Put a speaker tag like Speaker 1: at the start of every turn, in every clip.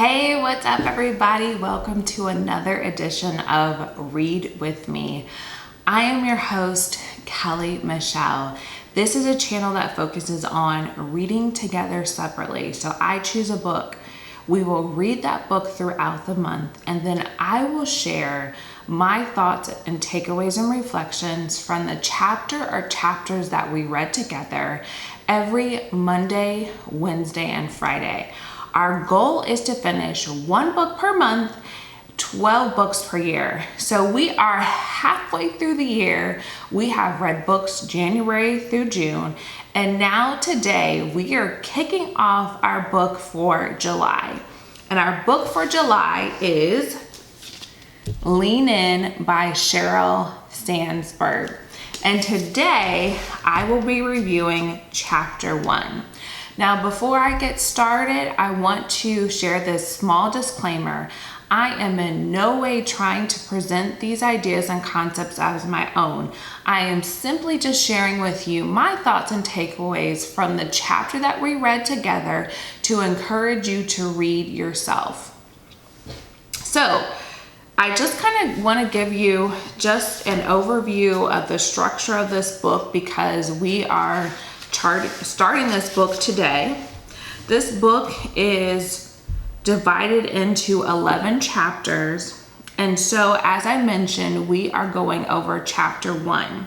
Speaker 1: Hey, what's up, everybody? Welcome to another edition of Read With Me. I am your host, Kelly Michelle. This is a channel that focuses on reading together separately. So I choose a book. We will read that book throughout the month, and then I will share my thoughts and takeaways and reflections from the chapter or chapters that we read together every Monday, Wednesday, and Friday. Our goal is to finish one book per month, 12 books per year. So we are halfway through the year. We have read books January through June, and now today we are kicking off our book for July. And our book for July is Lean In by Sheryl Sandberg. And today I will be reviewing chapter 1. Now, before I get started, I want to share this small disclaimer. I am in no way trying to present these ideas and concepts as my own. I am simply just sharing with you my thoughts and takeaways from the chapter that we read together to encourage you to read yourself. So, I just kind of want to give you just an overview of the structure of this book because we are starting this book today. This book is divided into 11 chapters, and so as I mentioned, we are going over chapter 1.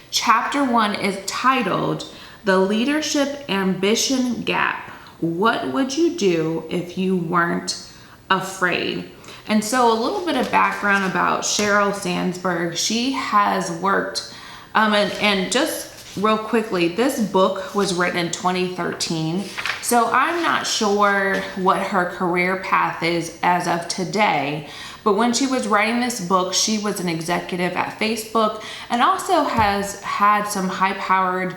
Speaker 1: Chapter 1 is titled The Leadership Ambition Gap. What would you do if you weren't afraid? And so a little bit of background about Sheryl Sandberg. She has worked, and just real quickly, this book was written in 2013, so I'm not sure what her career path is as of today, but when she was writing this book, she was an executive at Facebook and also has had some high-powered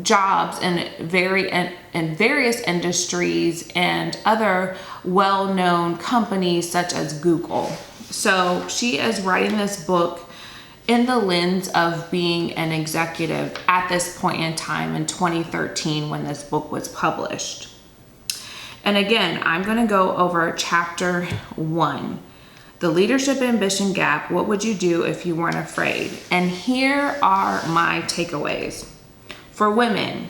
Speaker 1: jobs in various industries and other well-known companies such as Google. So she is writing this book in the lens of being an executive at this point in time in 2013 when this book was published. And again, I'm going to go over chapter 1, The Leadership Ambition Gap. What would you do if you weren't afraid? And here are my takeaways. For women,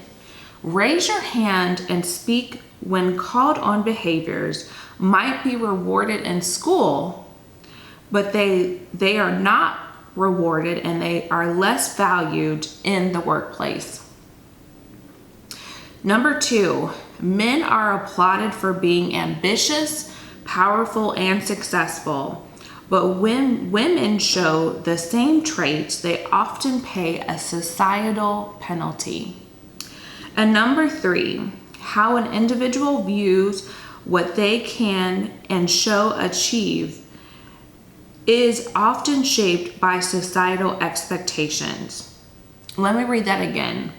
Speaker 1: raise your hand and speak when called on behaviors might be rewarded in school, but they are not rewarded and they are less valued in the workplace. Number 2, men are applauded for being ambitious, powerful, and successful, but when women show the same traits, they often pay a societal penalty. And number 3, how an individual views what they can and shall achieve is often shaped by societal expectations. Let me read that again.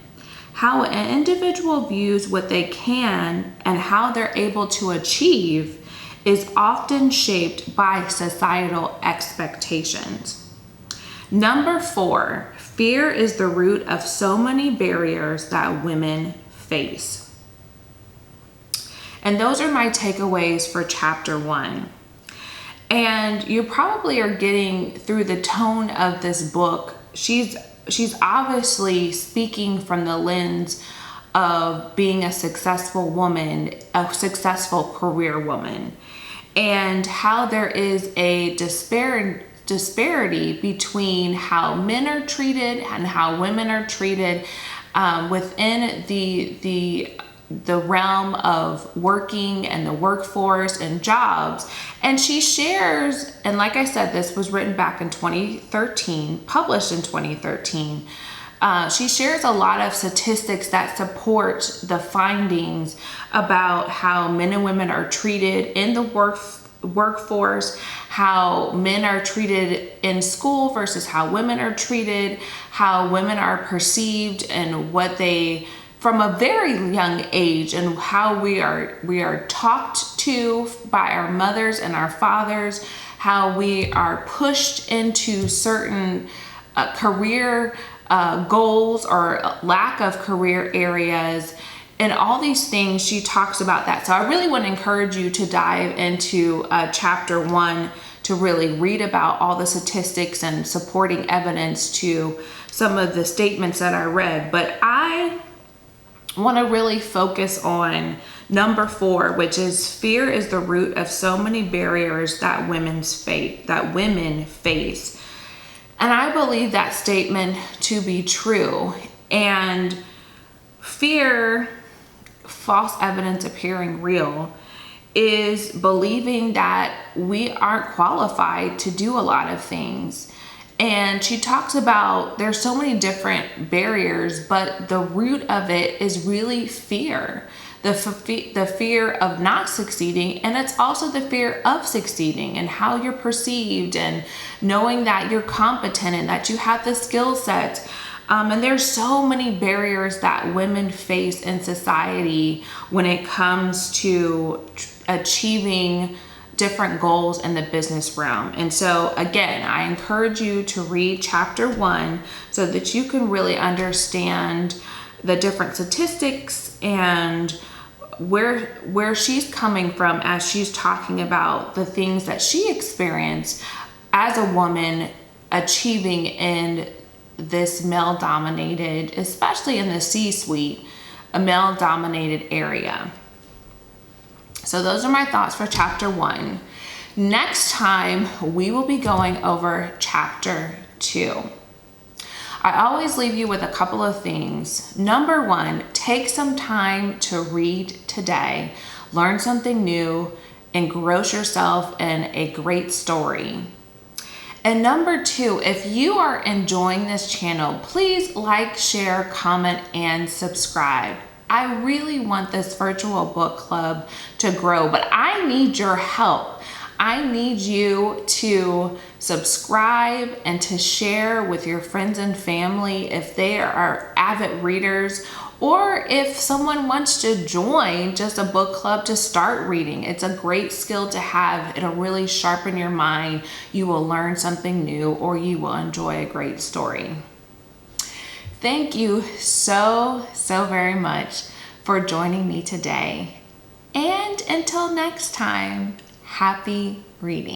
Speaker 1: How an individual views what they can and how they're able to achieve is often shaped by societal expectations. Number 4, fear is the root of so many barriers that women face. And those are my takeaways for chapter 1. And you probably are getting through the tone of this book, she's obviously speaking from the lens of being a successful woman, a successful career woman, and how there is a disparity between how men are treated and how women are treated within the realm of working and the workforce and jobs. And she shares, and like I said, this was written back in 2013, published in 2013. She shares a lot of statistics that support the findings about how men and women are treated in the workforce, how men are treated in school versus how women are treated, how women are perceived and what they from a very young age, and how we are talked to by our mothers and our fathers, how we are pushed into certain career goals or lack of career areas, and all these things. She talks about that. So I really want to encourage you to dive into chapter 1 to really read about all the statistics and supporting evidence to some of the statements that I read. But I want to really focus on number 4, which is fear is the root of so many barriers that women face. And I believe that statement to be true. And fear, false evidence appearing real, is believing that we aren't qualified to do a lot of things. And she talks about there's so many different barriers, but the root of it is really fear. The fear of not succeeding, and it's also the fear of succeeding and how you're perceived, and knowing that you're competent and that you have the skill set. And there's so many barriers that women face in society when it comes to achieving different goals in the business realm. And so again, I encourage you to read chapter 1 so that you can really understand the different statistics and where she's coming from as she's talking about the things that she experienced as a woman achieving in this male-dominated, especially in the C-suite, a male-dominated area. So those are my thoughts for chapter 1. Next time, we will be going over chapter 2. I always leave you with a couple of things. Number 1, take some time to read today, learn something new, engross yourself in a great story. And number 2, if you are enjoying this channel, please like, share, comment, and subscribe. I really want this virtual book club to grow, but I need your help. I need you to subscribe and to share with your friends and family if they are avid readers, or if someone wants to join just a book club to start reading. It's a great skill to have. It'll really sharpen your mind. You will learn something new, or you will enjoy a great story. Thank you so very much for joining me today. And until next time, happy reading.